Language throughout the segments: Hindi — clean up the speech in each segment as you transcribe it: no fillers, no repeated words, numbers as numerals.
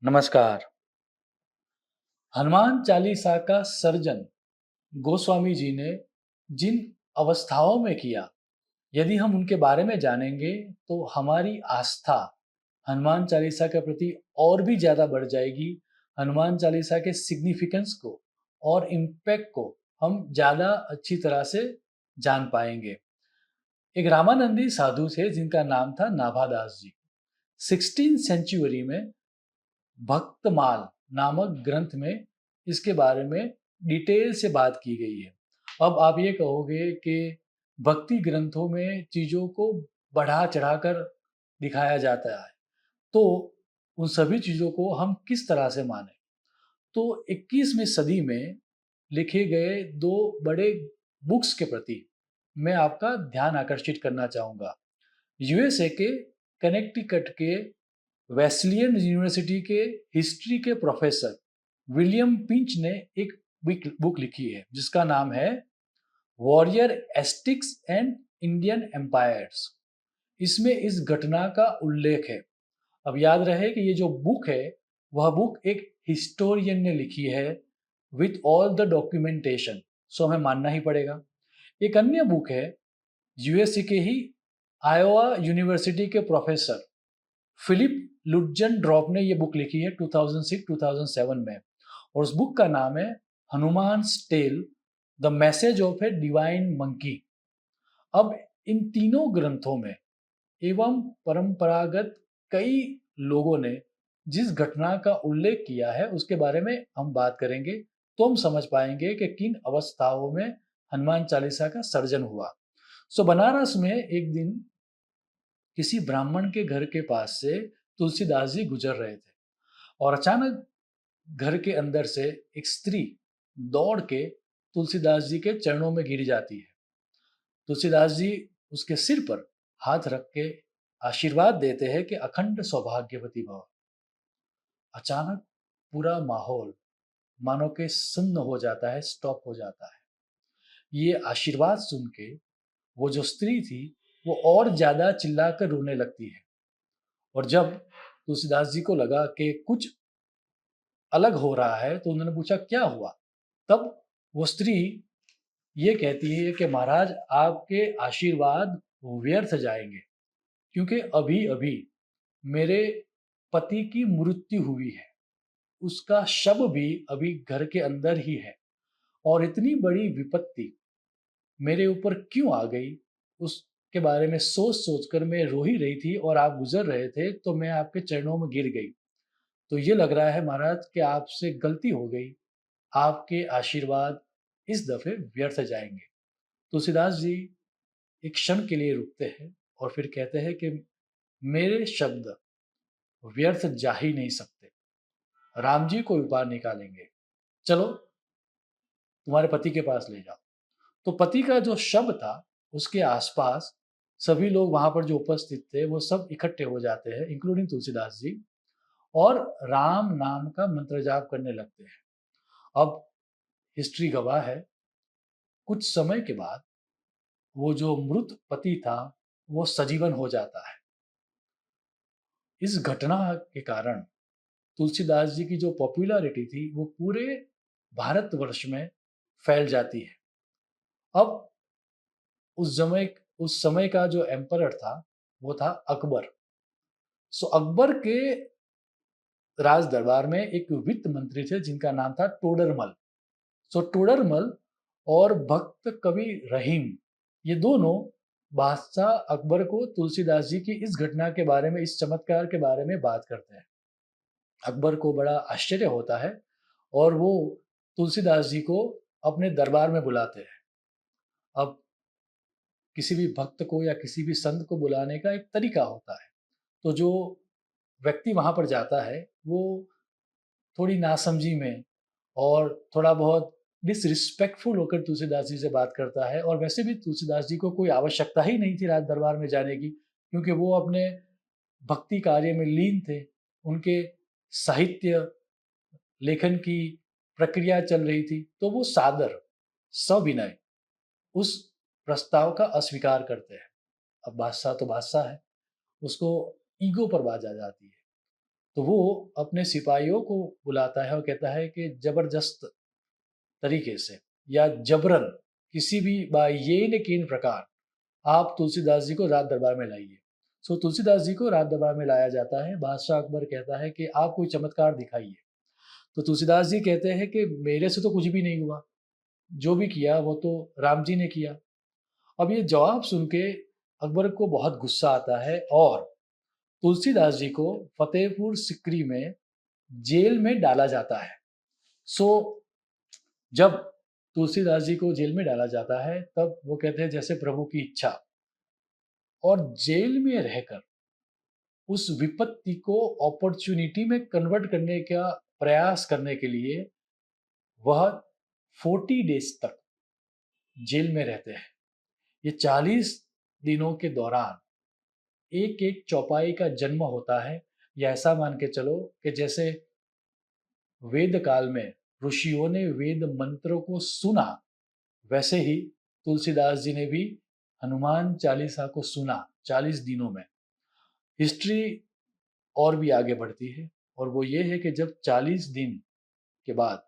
नमस्कार। हनुमान चालीसा का सर्जन गोस्वामी जी ने जिन अवस्थाओं में किया, यदि हम उनके बारे में जानेंगे तो हमारी आस्था हनुमान चालीसा के प्रति और भी ज़्यादा बढ़ जाएगी। हनुमान चालीसा के सिग्निफिकेंस को और इम्पैक्ट को हम ज़्यादा अच्छी तरह से जान पाएंगे। एक रामानंदी साधु थे जिनका नाम था नाभादास जी। 16th सेंचुरी में भक्तमाल नामक ग्रंथ में इसके बारे में डिटेल से बात की गई है। अब आप ये कहोगे कि भक्ति ग्रंथों में चीज़ों को बढ़ा-चढ़ाकर दिखाया जाता है, तो उन सभी चीज़ों को हम किस तरह से मानें? तो 21वीं सदी में लिखे गए 2 बड़े बुक्स के प्रति मैं आपका ध्यान आकर्षित करना चाहूँगा। यूएसए के कनेक्टिकट के वेस्लियन यूनिवर्सिटी के हिस्ट्री के प्रोफेसर विलियम पिंच ने एक बुक लिखी है जिसका नाम है warrior ascetics and Indian empires. इसमें इस घटना का उल्लेख है। अब याद रहे कि ये जो बुक है वह बुक एक हिस्टोरियन ने लिखी है विथ ऑल द डॉक्यूमेंटेशन, सो हमें मानना ही पड़ेगा। एक अन्य बुक है यूएसए के ही आयोवा यूनिवर्सिटी के प्रोफेसर फिलिप लुटजन ड्रॉप ने ये बुक लिखी है 2006-2007 में, और उस बुक का नाम है Hanuman's tale the message of a divine monkey. अब इन तीनों ग्रंथों में एवं परंपरागत कई लोगों ने जिस घटना का उल्लेख किया है उसके बारे में हम बात करेंगे, तो हम समझ पाएंगे कि किन अवस्थाओं में हनुमान चालीसा का सर्जन हुआ। बनारस में एक दिन किसी ब्राह्मण के घर के पास से तुलसीदास जी गुजर रहे थे और अचानक घर के अंदर से एक स्त्री दौड़ के तुलसीदास जी के चरणों में गिर जाती है। तुलसीदास जी उसके सिर पर हाथ रख के आशीर्वाद देते हैं कि अखंड सौभाग्यवती भव। अचानक पूरा माहौल मानो के सुन्न हो जाता है, स्टॉप हो जाता है। ये आशीर्वाद सुन के वो जो स्त्री थी वो और ज्यादा चिल्लाकर रोने लगती है। और जब तुलसीदास जी को लगा कि कुछ अलग हो रहा है तो उन्होंने पूछा क्या हुआ? तब वो स्त्री ये कहती है कि महाराज आपके आशीर्वाद व्यर्थ जाएंगे, क्योंकि अभी-अभी मेरे पति की मृत्यु हुई है। उसका शव भी अभी घर के अंदर ही है और इतनी बड़ी विपत्ति मेरे ऊपर क्यों आ गई, उसके बारे में सोच-सोच कर मैं रो ही रही थी और आप गुज़र रहे थे तो मैं आपके चरणों में गिर गई। तो ये लग रहा है महाराज कि आपसे गलती हो गई, आपके आशीर्वाद इस दफ़े व्यर्थ जाएँगे। तुलसीदास जी एक क्षण के लिए रुकते हैं और फिर कहते हैं कि मेरे शब्द व्यर्थ जा ही नहीं सकते। राम जी कोई उपाय निकालेंगे। चलो तुम्हारे पति के पास ले जाओ। तो पति का जो शव था उसके आस-पास सभी लोग वहाँ पर जो उपस्थित थे वो सब इकट्ठे हो जाते हैं इंक्लूडिंग तुलसीदास जी, और राम नाम का मंत्र जाप करने लगते हैं। अब हिस्ट्री गवाह है, कुछ समय के बाद वो जो मृत पति था वो सजीवन हो जाता है। इस घटना के कारण तुलसीदास जी की जो पॉपुलैरिटी थी वो पूरे भारतवर्ष में फैल जाती है। अब उस समय का जो एम्परर था वो था अकबर। अकबर के राज दरबार में एक वित्त मंत्री थे जिनका नाम था टोडरमल। टोडरमल और भक्त कवि रहीम, ये दोनों बादशाह अकबर को तुलसीदास जी की इस घटना के बारे में, इस चमत्कार के बारे में बात करते हैं। अकबर को बड़ा आश्चर्य होता है और वो तुलसीदास जी को अपने दरबार में बुलाते हैं। अब किसी भी भक्त को या किसी भी संत को बुलाने का एक तरीका होता है। तो जो व्यक्ति वहाँ पर जाता है वो थोड़ी नासमझी में और थोड़ा बहुत डिसरिस्पेक्टफुल होकर तुलसीदास जी से बात करता है, और वैसे भी तुलसीदास जी को कोई आवश्यकता ही नहीं थी राज दरबार में जाने की, क्योंकि वो अपने भक्ति कार्य में लीन थे। उनके साहित्य लेखन की प्रक्रिया चल रही थी, तो वो सादर सविनय उस प्रस्ताव का अस्वीकार करते हैं। अब बादशाह तो बादशाह है, उसको ईगो पर बात आ जाती है। तो वो अपने सिपाहियों को बुलाता है और कहता है कि जबरदस्त तरीके से या जबरन किसी भी बायेन किन प्रकार आप तुलसीदास जी को राज दरबार में लाइए। सो तुलसीदास जी को राज दरबार में लाया जाता है। बादशाह अकबर कहता है कि आप कोई चमत्कार दिखाइए। तो तुलसीदास जी कहते हैं कि मेरे से तो कुछ भी नहीं हुआ, जो भी किया वो तो राम जी ने किया। अब ये जवाब सुन के अकबर को बहुत गुस्सा आता है और तुलसीदास जी को फतेहपुर सिकरी में जेल में डाला जाता है। सो जब तुलसीदास जी को जेल में डाला जाता है तब वो कहते हैं जैसे प्रभु की इच्छा, और जेल में रहकर उस विपत्ति को अपॉर्चुनिटी में कन्वर्ट करने का प्रयास करने के लिए वह 40 डेज तक जेल में रहते हैं। ये 40 दिनों के दौरान एक एक चौपाई का जन्म होता है, या ऐसा मान के चलो कि जैसे वेद काल में ऋषियों ने वेद मंत्रों को सुना, वैसे ही तुलसीदास जी ने भी हनुमान चालीसा को सुना 40 दिनों में। हिस्ट्री और भी आगे बढ़ती है और वो ये है कि जब 40 दिन के बाद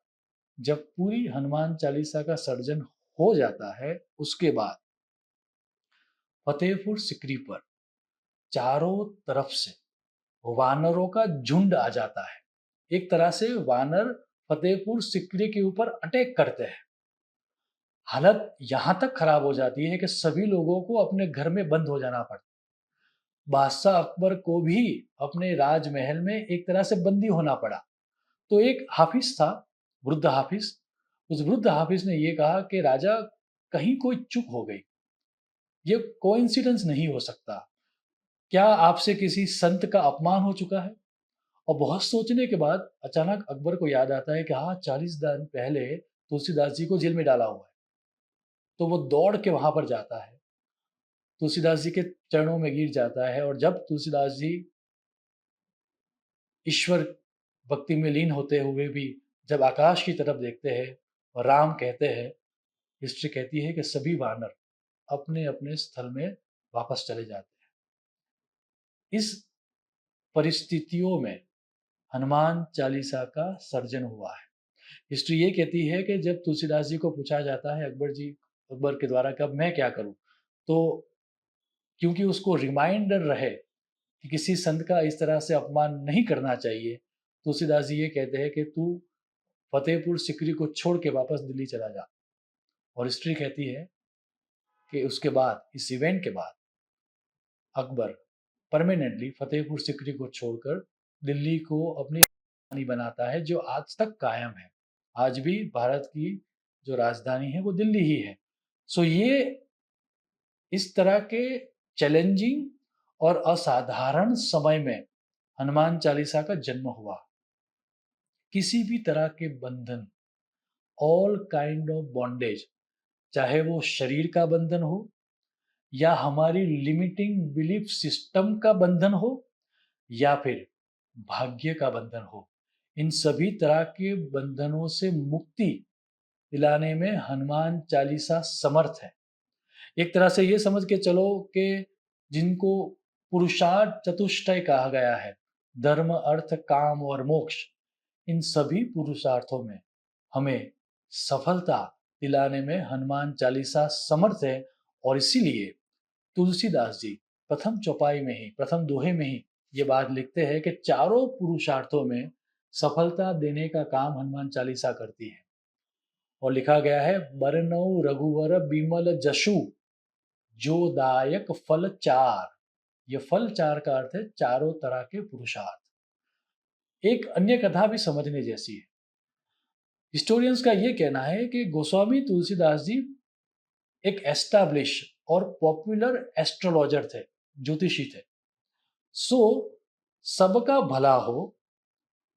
जब पूरी हनुमान चालीसा का सर्जन हो जाता है, उसके बाद फतेहपुर सिकरी पर चारों तरफ से वानरों का झुंड आ जाता है। एक तरह से वानर फतेहपुर सिकरी के ऊपर अटैक करते हैं। हालत यहां तक खराब हो जाती है कि सभी लोगों को अपने घर में बंद हो जाना पड़ता है। बादशाह अकबर को भी अपने राजमहल में एक तरह से बंदी होना पड़ा। तो एक हाफिज था, वृद्ध हाफिज। उस वृद्ध हाफिज ने यह कहा कि राजा, कहीं कोई चूक हो गई, ये कोइंसिडेंस नहीं हो सकता। क्या आपसे किसी संत का अपमान हो चुका है? और बहुत सोचने के बाद अचानक अकबर को याद आता है कि हाँ, 40 दिन पहले तुलसीदास जी को जेल में डाला हुआ है। तो वो दौड़ के वहां पर जाता है, तुलसीदास जी के चरणों में गिर जाता है, और जब तुलसीदास जी ईश्वर भक्ति में लीन होते हुए भी जब आकाश की तरफ देखते हैं और राम कहते हैं, हिस्ट्री कहती है कि सभी वानर अपने अपने स्थल में वापस चले जाते हैं। इस परिस्थितियों में हनुमान चालीसा का सर्जन हुआ है। हिस्ट्री ये कहती है कि जब तुलसीदास जी को पूछा जाता है अकबर के द्वारा कि अब मैं क्या करूं, तो क्योंकि उसको रिमाइंडर रहे कि किसी संत का इस तरह से अपमान नहीं करना चाहिए, तुलसीदास जी ये कहते हैं कि तू फतेहपुर सिकरी को छोड़ के वापस दिल्ली चला जा। और हिस्ट्री कहती है कि उसके बाद, इस इवेंट के बाद, अकबर परमानेंटली फतेहपुर सिकरी को छोड़कर दिल्ली को अपनी राजधानी बनाता है, जो आज तक कायम है। आज भी भारत की जो राजधानी है वो दिल्ली ही है। सो ये इस तरह के चैलेंजिंग और असाधारण समय में हनुमान चालीसा का जन्म हुआ। किसी भी तरह के बंधन, ऑल काइंड ऑफ बॉन्डेज, चाहे वो शरीर का बंधन हो या हमारी लिमिटिंग बिलीफ सिस्टम का बंधन हो या फिर भाग्य का बंधन हो, इन सभी तरह के बंधनों से मुक्ति दिलाने में हनुमान चालीसा समर्थ है। एक तरह से ये समझ के चलो कि जिनको पुरुषार्थ चतुष्टय कहा गया है, धर्म अर्थ काम और मोक्ष, इन सभी पुरुषार्थों में हमें सफलता दिलाने में हनुमान चालीसा समर्थ है। और इसीलिए तुलसीदास जी प्रथम चौपाई में ही, प्रथम दोहे में ही ये बात लिखते हैं कि चारों पुरुषार्थों में सफलता देने का काम हनुमान चालीसा करती है। और लिखा गया है, बरनऊ रघुवर बिमल जशु जो दायक फल चार। ये फल चार का अर्थ है चारों तरह के पुरुषार्थ। एक अन्य कथा भी समझने जैसी है। हिस्टोरियंस का यह कहना है कि गोस्वामी तुलसीदास जी एक एस्टैब्लिश और पॉपुलर एस्ट्रोलॉजर थे, ज्योतिषी थे। सो सबका भला हो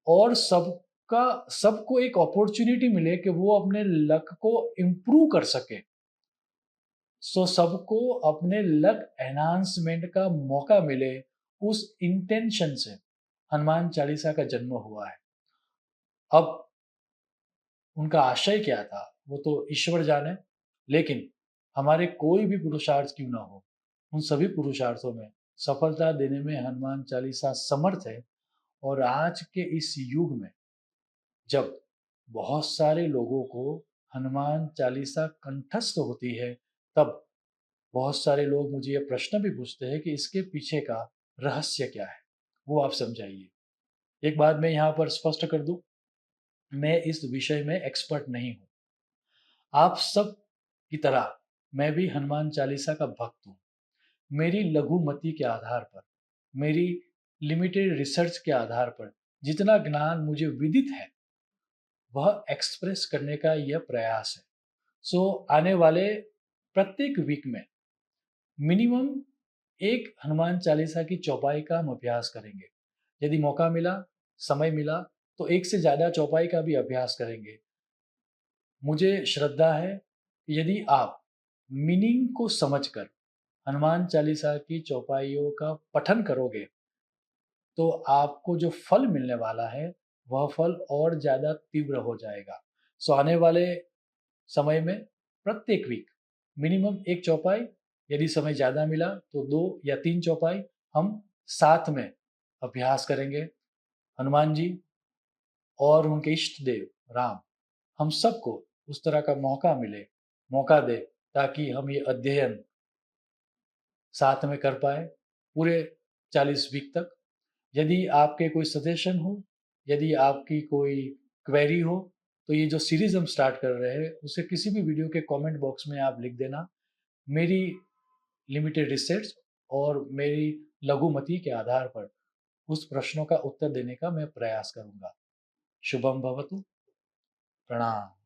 और सबको एक अपॉर्चुनिटी मिले कि वो अपने लक को इम्प्रूव कर सके। सो सबको अपने लक एनहांसमेंट का मौका मिले, उस इंटेंशन से हनुमान चालीसा का जन्म हुआ है। अब उनका आशय क्या था वो तो ईश्वर जाने, लेकिन हमारे कोई भी पुरुषार्थ क्यों ना हो, उन सभी पुरुषार्थों में सफलता देने में हनुमान चालीसा समर्थ है। और आज के इस युग में जब बहुत सारे लोगों को हनुमान चालीसा कंठस्थ होती है, तब बहुत सारे लोग मुझे ये प्रश्न भी पूछते हैं कि इसके पीछे का रहस्य क्या है? वो आप समझाइए। एक बात मैं यहाँ पर स्पष्ट कर दूँ, मैं इस विषय में एक्सपर्ट नहीं हूँ। आप सब की तरह मैं भी हनुमान चालीसा का भक्त हूँ। मेरी लघुमति के आधार पर, मेरी लिमिटेड रिसर्च के आधार पर जितना ज्ञान मुझे विदित है, वह एक्सप्रेस करने का यह प्रयास है। सो आने वाले प्रत्येक वीक में मिनिमम एक हनुमान चालीसा की चौपाई का हम अभ्यास करेंगे। यदि मौका मिला, समय मिला, तो एक से ज़्यादा चौपाई का भी अभ्यास करेंगे। मुझे श्रद्धा है कि यदि आप मीनिंग को समझकर हनुमान चालीसा की चौपाइयों का पठन करोगे, तो आपको जो फल मिलने वाला है, वह फल और ज़्यादा तीव्र हो जाएगा। सो आने वाले समय में प्रत्येक वीक मिनिमम 1 चौपाई, यदि समय ज़्यादा मिला तो 2 या 3 चौपाई हम साथ में अभ्यास करेंगे। हनुमान जी और उनके इष्ट देव राम, हम सबको उस तरह का मौका दें ताकि हम ये अध्ययन साथ में कर पाएँ पूरे 40 वीक तक। यदि आपके कोई सजेशन हो, यदि आपकी कोई क्वेरी हो, तो ये जो सीरीज़ हम स्टार्ट कर रहे हैं, उसे किसी भी वीडियो के कमेंट बॉक्स में आप लिख देना। मेरी लिमिटेड रिसर्च और मेरी लघुमति के आधार पर उस प्रश्नों का उत्तर देने का मैं प्रयास करूँगा। शुभम भवतु। प्रणाम।